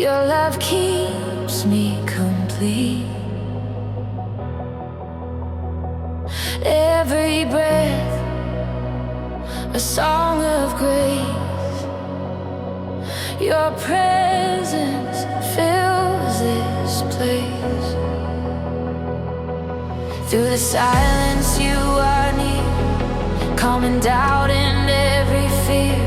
Your love keeps me complete. Every breath, a song of grace. Your presence fills this place. Through the silence you are near, calming doubt and every fear.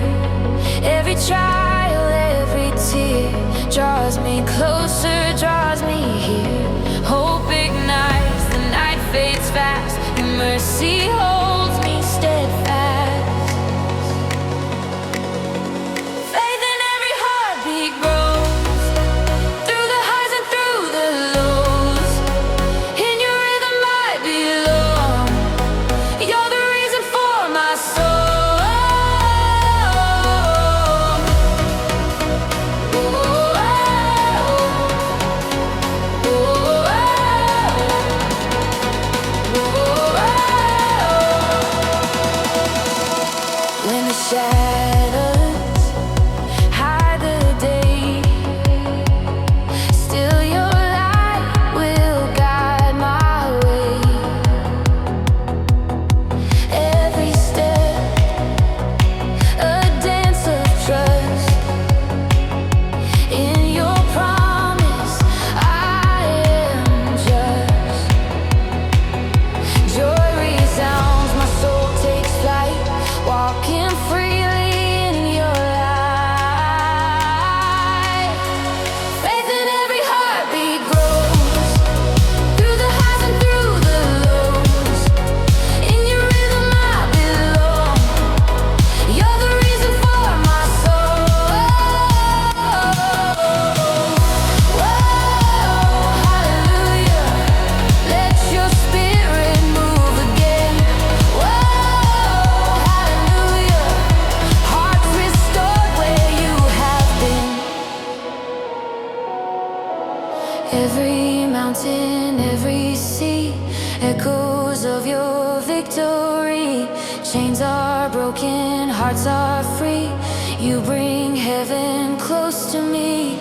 Every trial, every tear draws me closer, draws me here. Hope ignites, the night fades fast. Your mercy holds me steadfast. Faith in every heartbeat grows, through the highs and through the lows. In your rhythm I belong. You're the reason for my soul. When the shadows hide the day, still your light will guide my way. Every step, a dance of trust. In your promise, I am just. Joy resounds, my soul takes flight, walking freely in your light. Faith in every heartbeat grows, through the highs and through the lows. In your rhythm I belong. You're the reason for my soul. Whoa, hallelujah. Let your spirit move again. Whoa, hallelujah. Hearts restored where you have been. Every mountain, every sea, echoes of your victory. Chains are broken, hearts are free. You bring heaven close to me.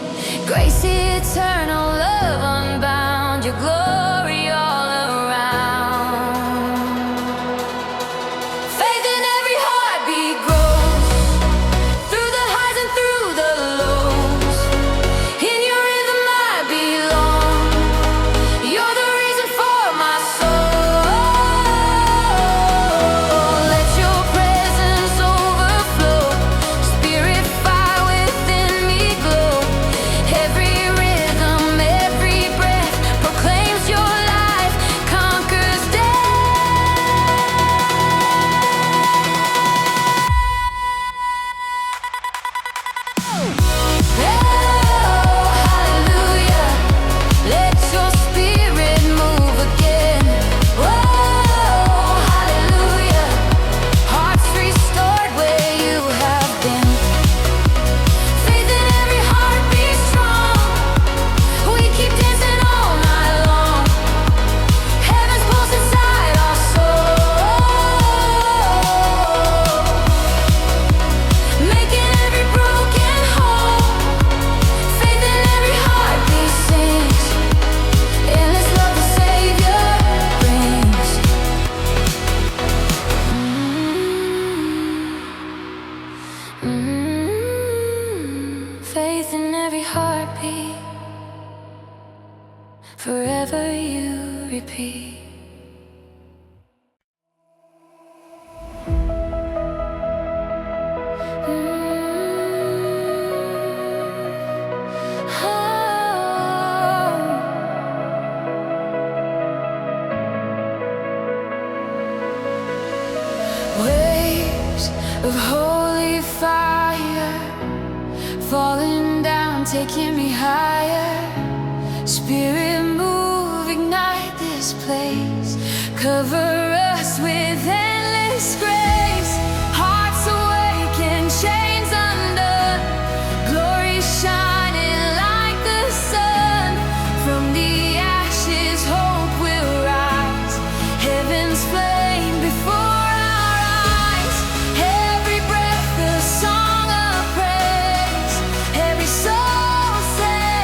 Grace eternal, love unbound, your glory all around. Faith in every heartbeat grows, through the highs and through the lows. In your rhythm I belong. You're the reason for my soul. Let your presence overflow. Spirit fire within me glow. Every rhythm, every breath proclaims your life conquers hallelujah. Let your spirit move again. Whoa, hallelujah. Hearts restored where you have been. Faith in every heartbeat strong. We keep dancing all night long. Heaven's pulse inside our soul, making every broken whole. Faith in every heartbeat sings. Endless love the Savior brings. Faith in every heartbeat. Forever you repeat. Waves of holy fire falling down, taking me higher. Spirit move, ignite this place. Cover us with endless grace. Hearts awaken, chains undone. Glory shining like the sun. From the ashes hope will rise. Heaven's flame before our eyes. Every breath a song of praise. Every soul set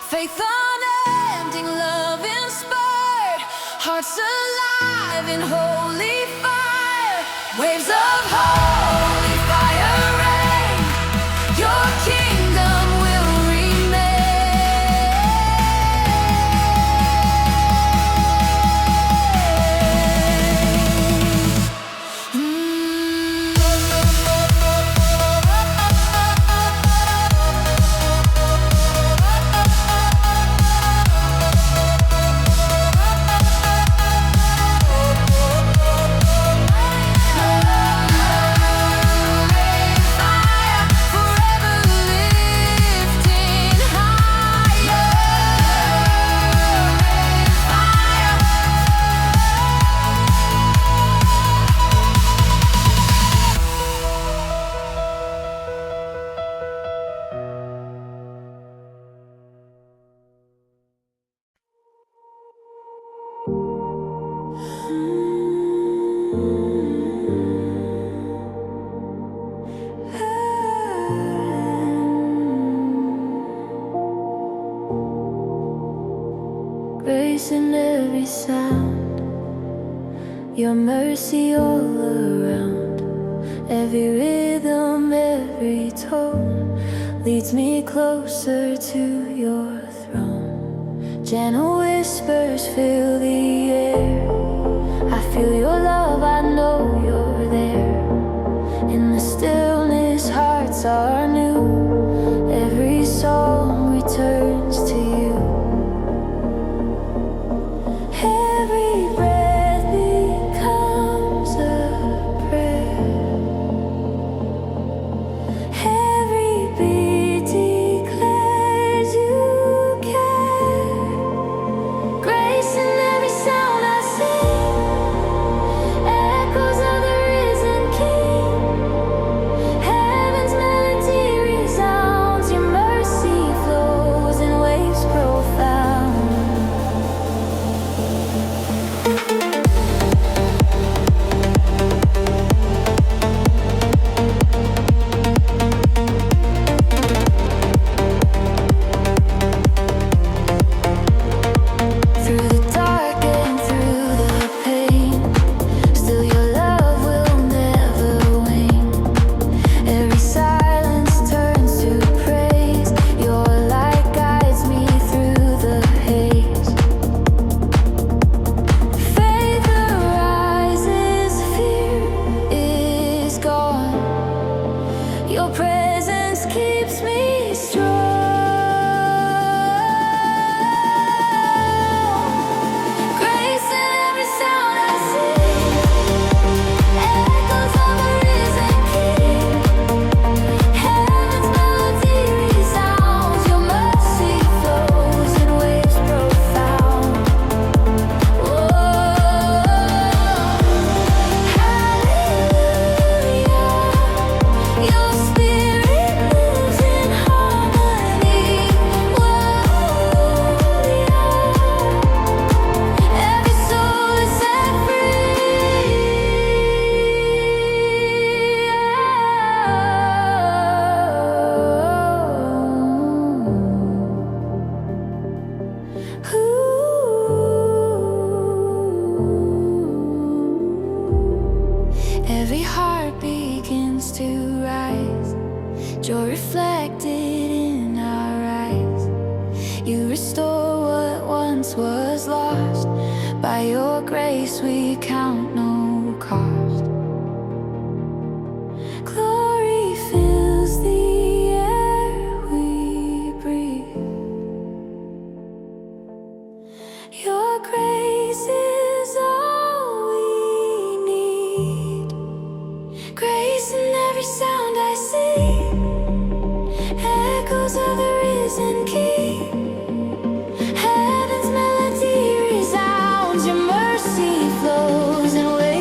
Faith unending, love inspired, hearts alive in holy fire. Waves of holy fire rain, your kingdom will grace in every sound, your mercy all around. Every rhythm, every tone leads me closer to your throne. Gentle whispers fill the air, I feel your love, I know you're there. In the stillness, hearts are new, every song returns to you. Every breath becomes a prayer, every beat declares you care. Grace in every sound I sing, echoes of the risen King. Heaven's melody resounds, your mercy flows in waves profound. Through the dark and through the pain, still your love will never wane. Every silence turns to praise, your light guides me through the haze. Faith arises, fear is gone, your presence keeps me strong. Grace in every sound I sing, echoes of a risen King. Heaven's melody resounds, your mercy flows in waves profound. Hallelujah, your spirit lives in harmony. Every soul is set free. Every heart begins to rise, joy reflected in our eyes. You restore what once was lost, by your grace we count no cost. Glory fills the air we breathe, your grace is all we need. Grace in every sound I sing, echoes of the risen King. Heaven's melody resounds, your mercy flows in waves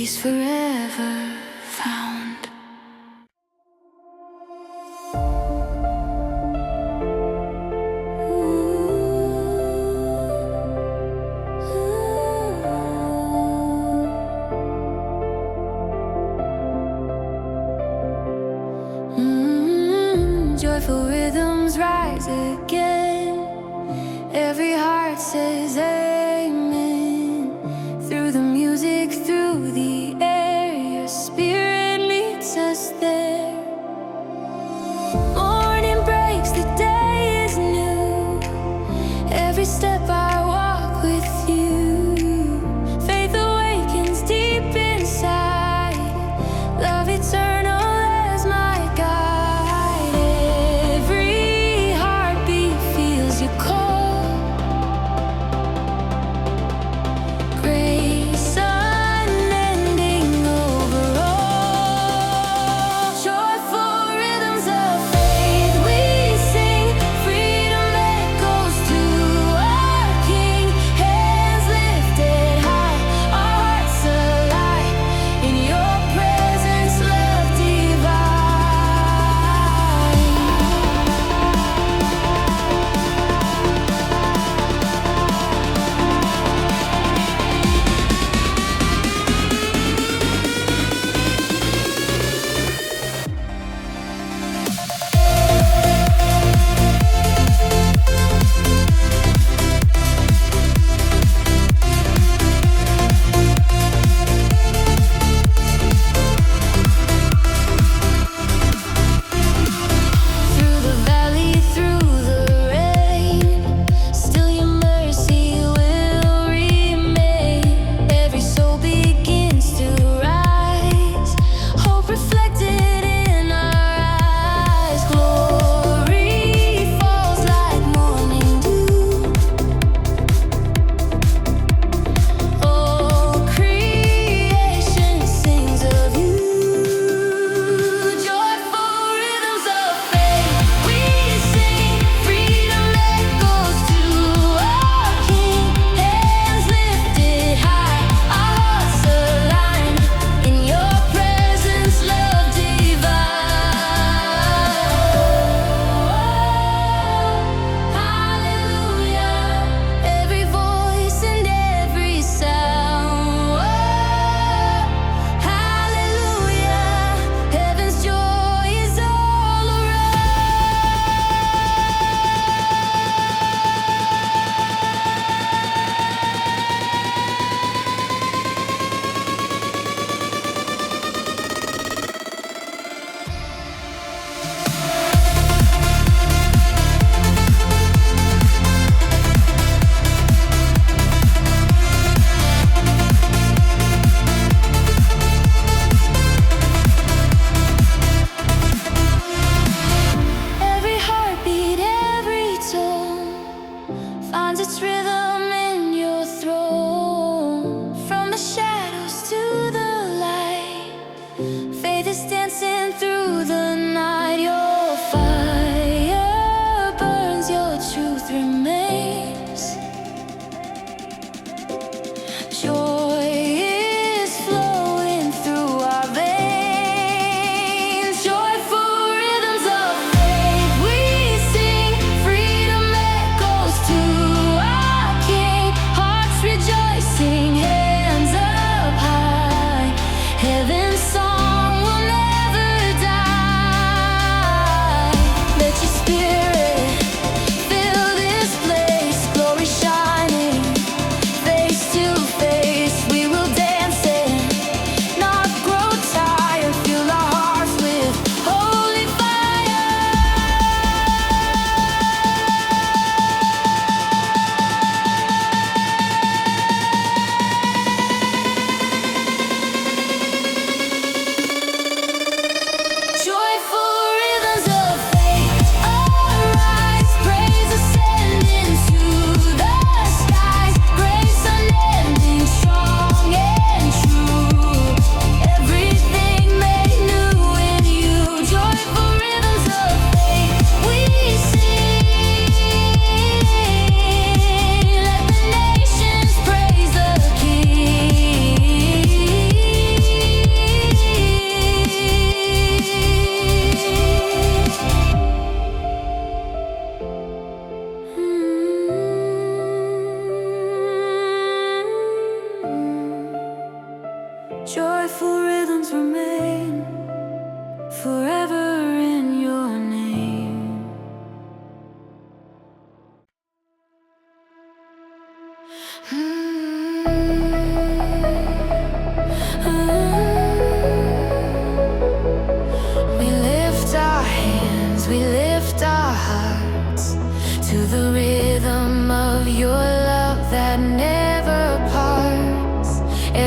peace forever found. Joyful rhythms rise again. Every heart says amen. Through the music, through the air, your spirit leads us there. Morning breaks, the day is new. Every step I walk with you. Faith awakens deep inside. Love eternal as my guide. Every heartbeat feels your call.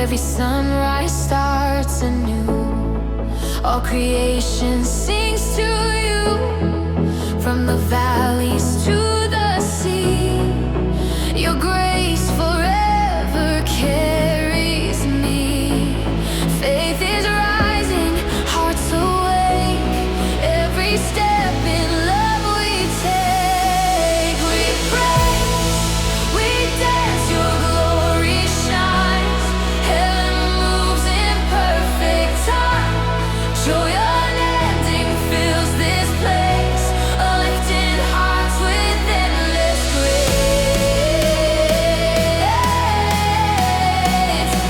Every sunrise starts anew. All creation sings to you. From the valleys to the sea, your grace forever carries me. Faith is rising, hearts awake. Every step in love we take. We praise, we dance, your glory shines. Heaven moves in perfect time. Joy unending fills this place. Lifting hearts with endless grace.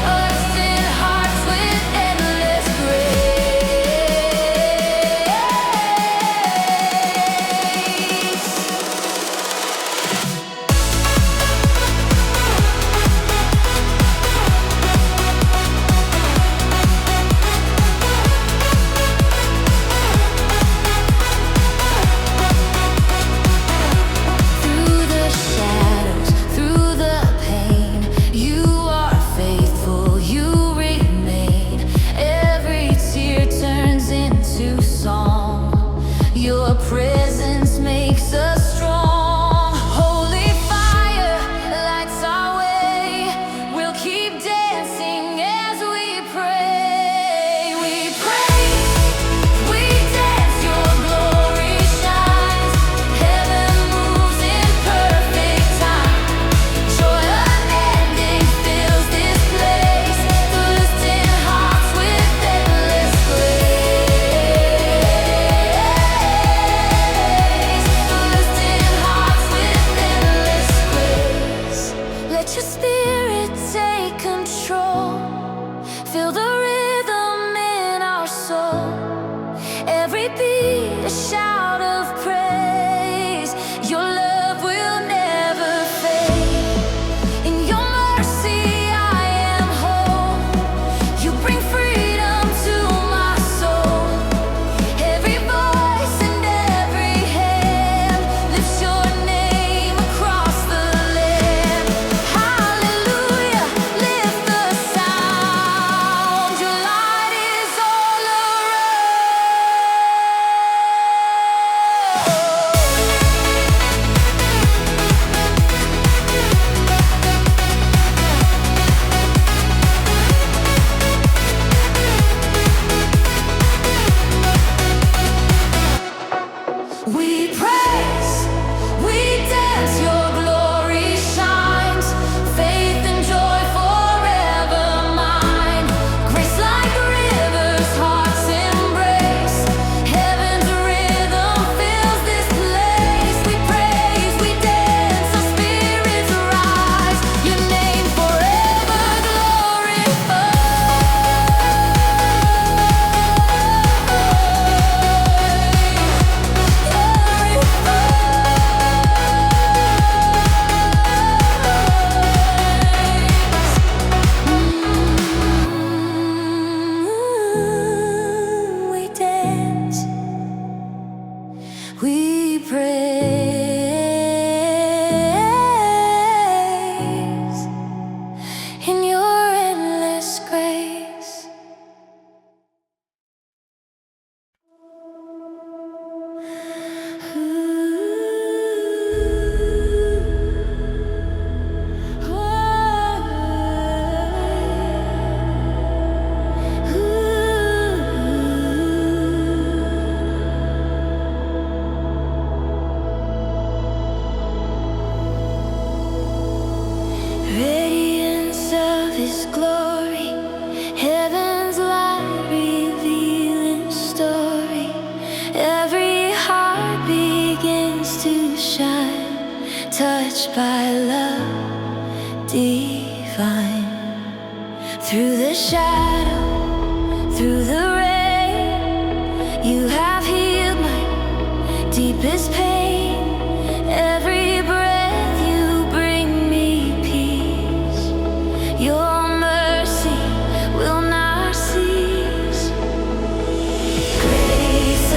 Lifting hearts with endless Through the shadows, through the pain, you are faithful, you remain. Every tear turns into song. Your presence makes us strong. Holy fire lights our way. We'll keep dancing as we pray. We praise, we dance, your glory shines. Heaven moves in perfect time. Joy unending fills this place. Lifting hearts with endless grace. Lifting hearts with endless grace. Let your spirit take control. Feel the rhythm in our soul. Every beat a shout of praise. Your love will never fade. In your mercy I am whole. You bring freedom to my soul. Every voice and every hand lifts your name across the land. Hallelujah, lift the sound. Your light is all around. We praise, we dance, your glory shines. Faith and joy forever mine. Grace like rivers, hearts embrace. Heaven's rhythm fills this place. We praise, we dance, our spirits rise. Your name forever We dance, we praise in your endless grace. Radiance of His glory, heaven's light revealing story. Every heart begins to shine, touched by love divine. Through the shadow, through the rain, you have healed my deepest pain. Every breath you bring me peace. Your mercy will not cease. Grace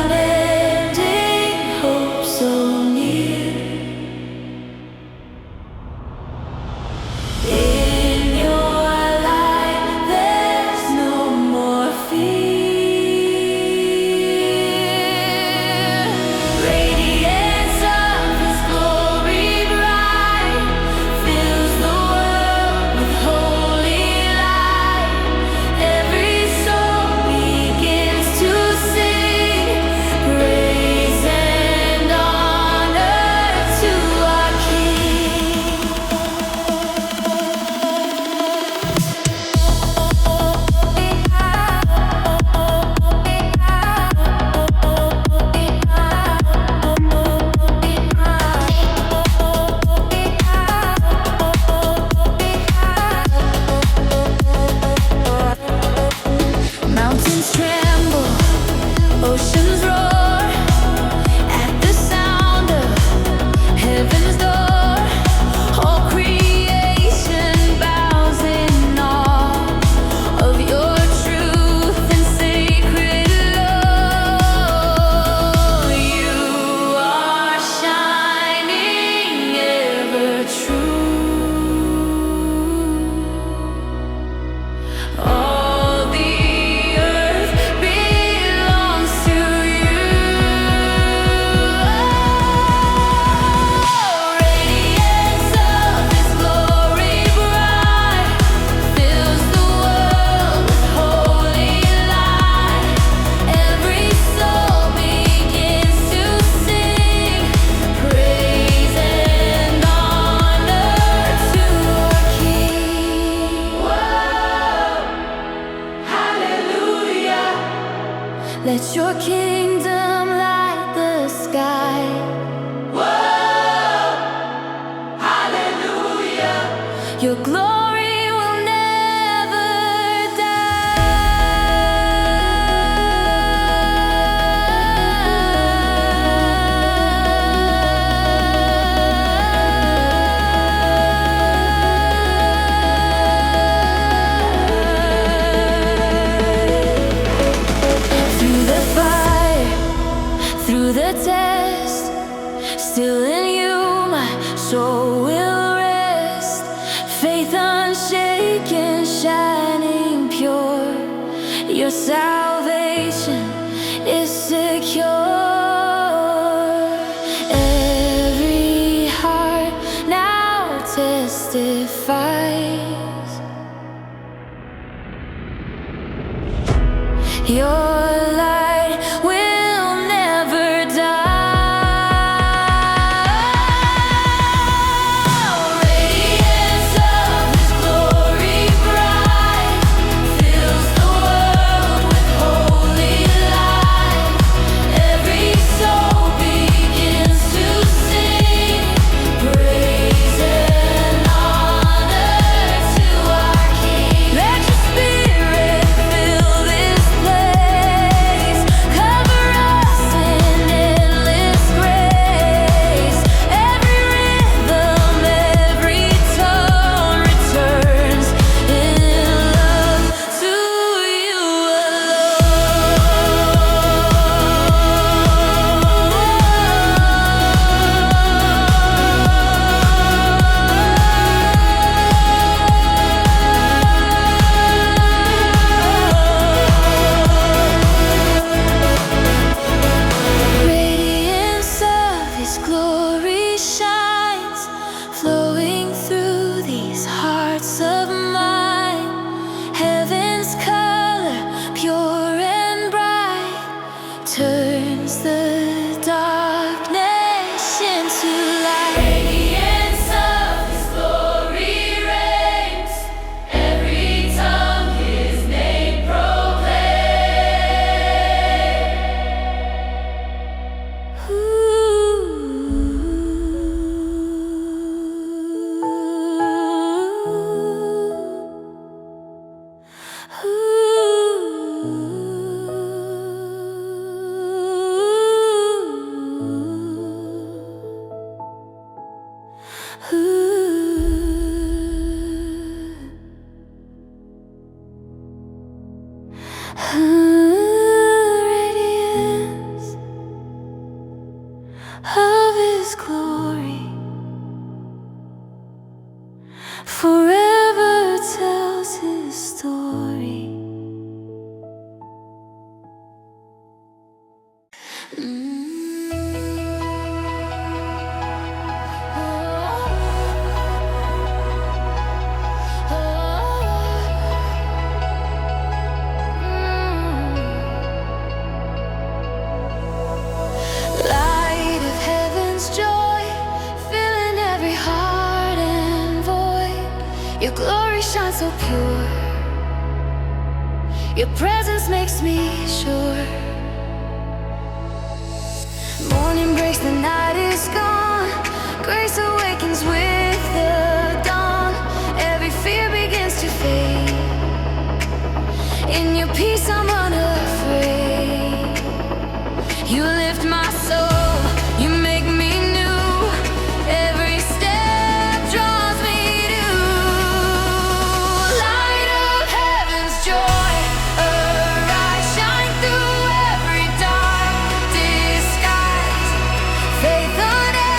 unending, hope so near. In your light Let your kingdom light the sky. Whoa, hallelujah. Your glory will never through the test, still in you my soul will rest. Faith unshaken, shining pure. Your salvation is secure. Every heart now testifies. Your light will never die. Radiance of His glory bright fills the world with holy light. Every soul begins to sing praise and honor to our King. Let your Spirit fill this place. Cover us in endless grace. Every rhythm, every tone returns in love to you alone. Radiance of His glory shines, flowing through these hearts of mine. Heaven's color, pure and bright, turns the darkness into light. Radiance of His glory reigns. Every tongue His name Radiance of His glory forever tells His story. Light of heaven's joy, filling every heart and void. Your glory shines so pure. Your presence makes me sure. Morning breaks, the night is gone. Grace awakens with the dawn. Every fear begins to fade. In your peace I'm unafraid. You lift my soul, you make me new. Every step draws me to light of heaven's joy. Arise, shine through every dark disguise. Faith unending.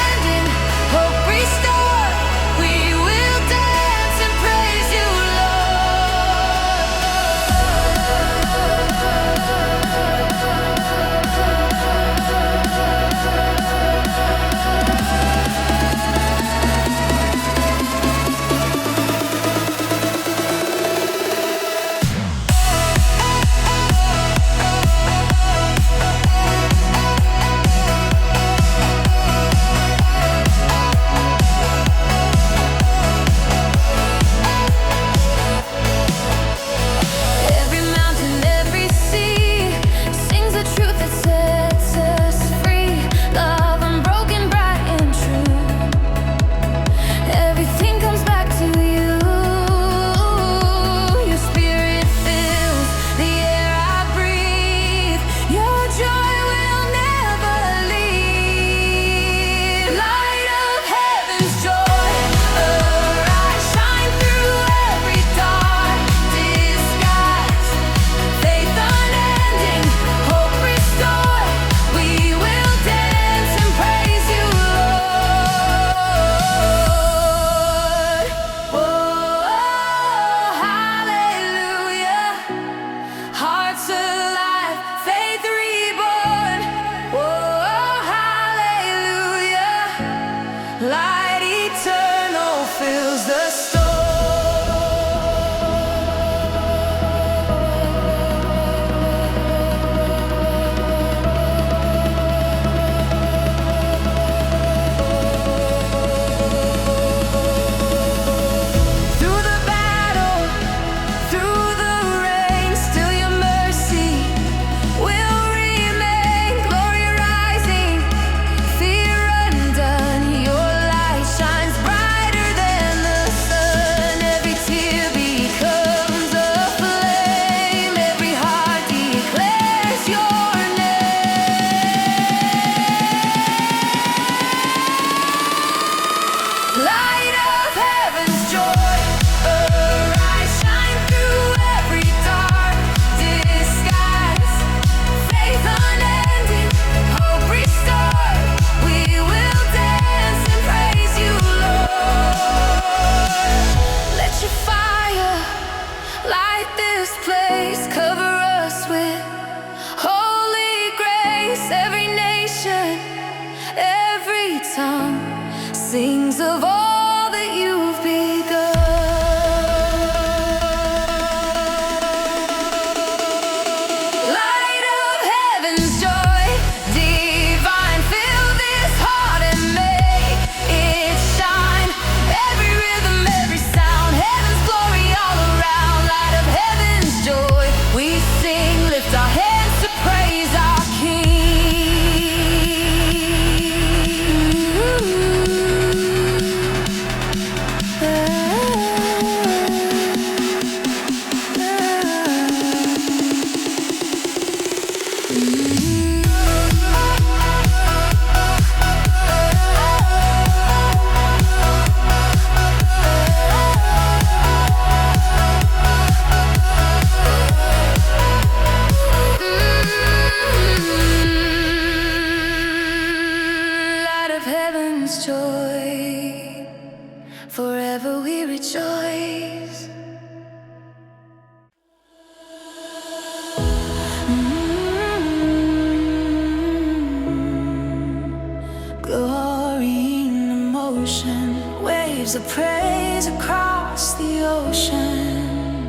waves of praise across the ocean.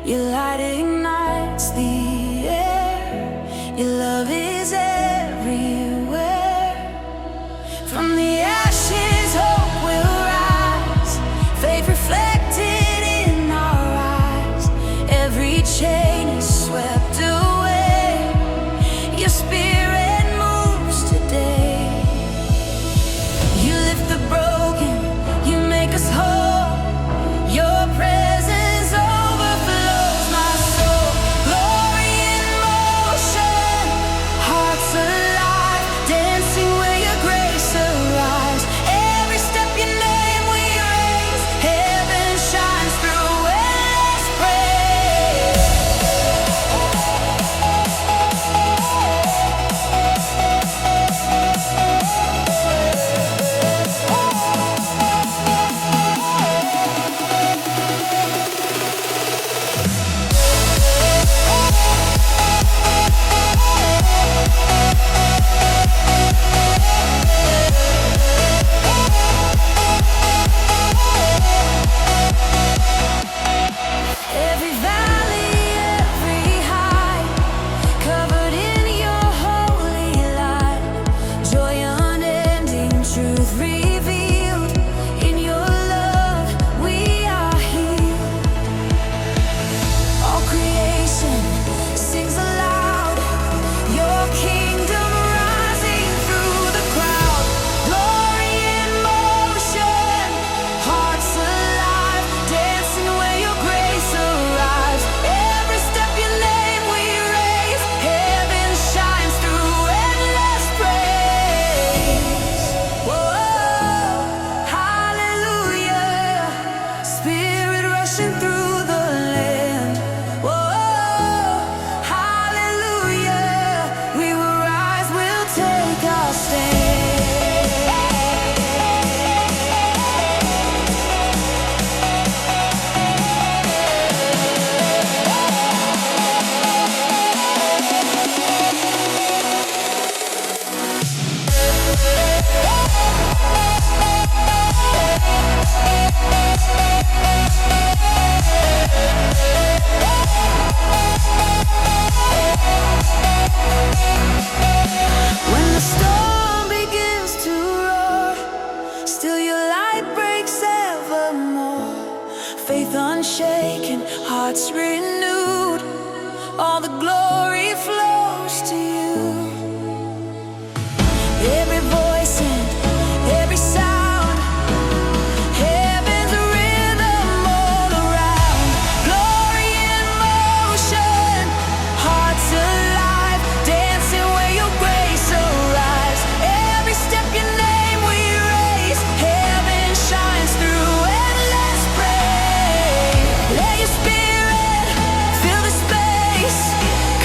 Your light ignites the air. Your love is everywhere. From the ashes, hope will rise. Faith reflected in our eyes. Every chain is swept away. Your spirit moves today. You lift the broken, you make us whole. Your presence overflows my soul. Glory in motion, hearts alive, dancing where your grace arrives. Every step your name we raise, heaven shines through endless praise. Every valley, every high, covered in your holy light. Joy unending, truth revealed. In your love we are healed. All creation sings aloud. Your kingdom rising through the crowd. Glory in motion, hearts alive, dancing where your grace arrives. Every step your name we raise, heaven shines through endless praise. Whoa, hallelujah, Spirit rushing through the land. Whoa, hallelujah, we will rise, we'll take our stand. When the storm begins to roar, still your light breaks evermore. Faith unshaken, hearts renewed. All the glory flows to you. Every voice and every sound, heaven's rhythm all around. Glory in motion, hearts alive, dancing where your grace arrives. Every step your name we raise, heaven shines through endless praise. Let your spirit fill the space,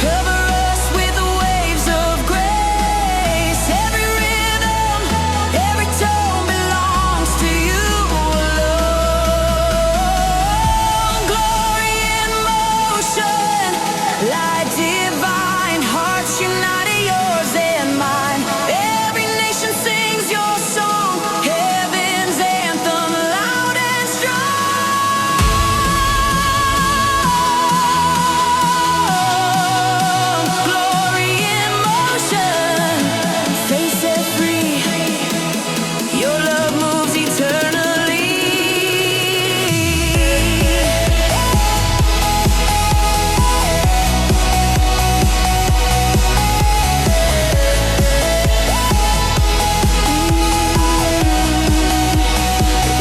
cover us with the waves of grace. Every rhythm, every tone belongs to you alone. Glory in motion, light divine, hearts united, yours and mine. Every nation sings your song, heaven's anthem, loud and strong. Glory in motion, faith set free. Your love moves eternally.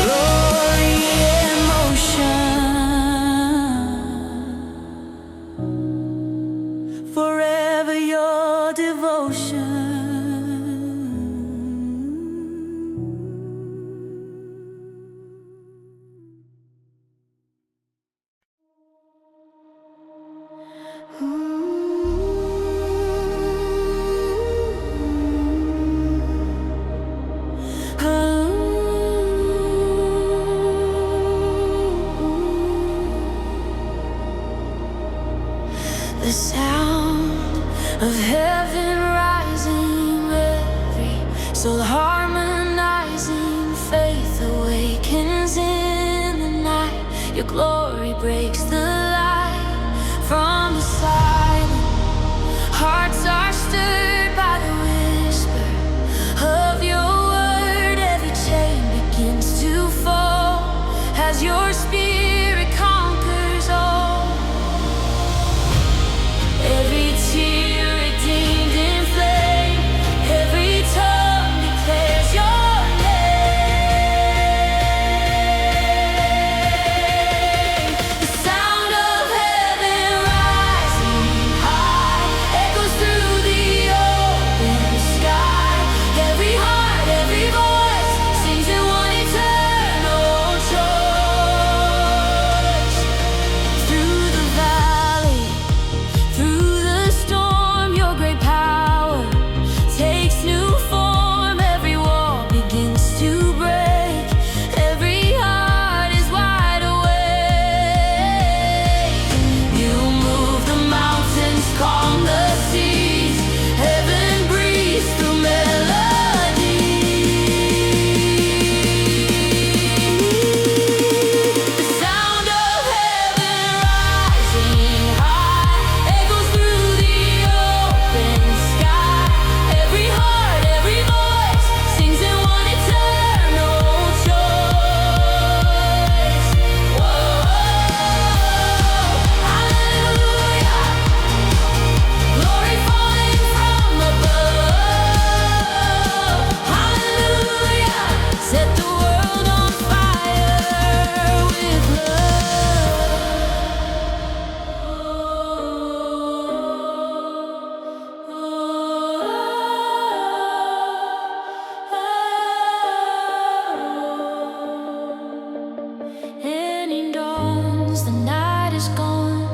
Glory in motion, forever your devotion. The sound of heaven rising, every soul harmonizing, faith awake. breaks the light from the silence. Hearts are stirred by the whisper of your word. Every chain begins to fall as your spirit conquers all. Every tear redeemed in flame, every tongue declares your name. The sound of heaven rising high echoes through the open sky. Every heart, every voice sings in one eternal choice. Through the valley, through the storm, your great power takes new form. Every wall begins to break, every heart is wide awake. You move the mountains, calm the seas. Heaven breathes through melody. The sound of heaven rising high echoes through the open sky. Every heart, every voice sings in one eternal choice. Whoa, hallelujah, glory falling from above. Hallelujah, set the world on fire with love. Ending dawns, the night is gone,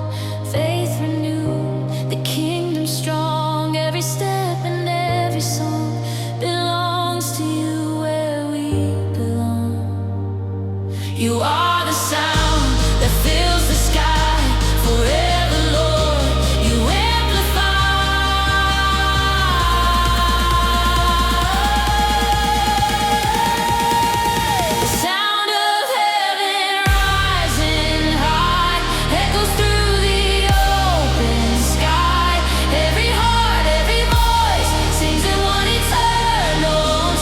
faith renewed, the kingdom strong. Every step and every song belongs to you, where we belong. You are the sound that fills the sky forever, Lord. You amplify. The sound of heaven rising high echoes through the open sky. Every heart, every voice sings in one eternal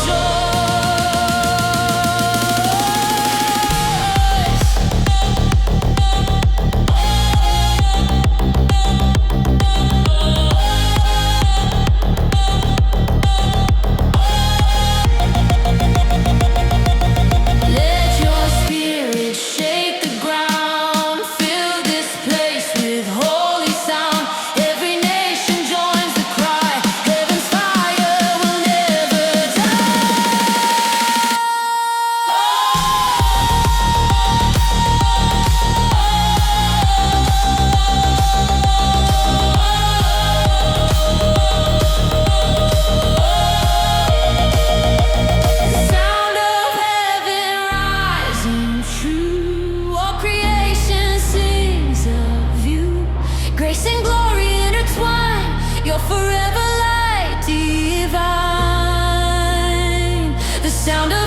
Let your spirit shake the ground, fill this place with holy sound. Every nation joins the cry, heaven's fire will never die. The sound of heaven rising true, all creation sings of you. Grace and glory intertwine, your forever light divine. The sound of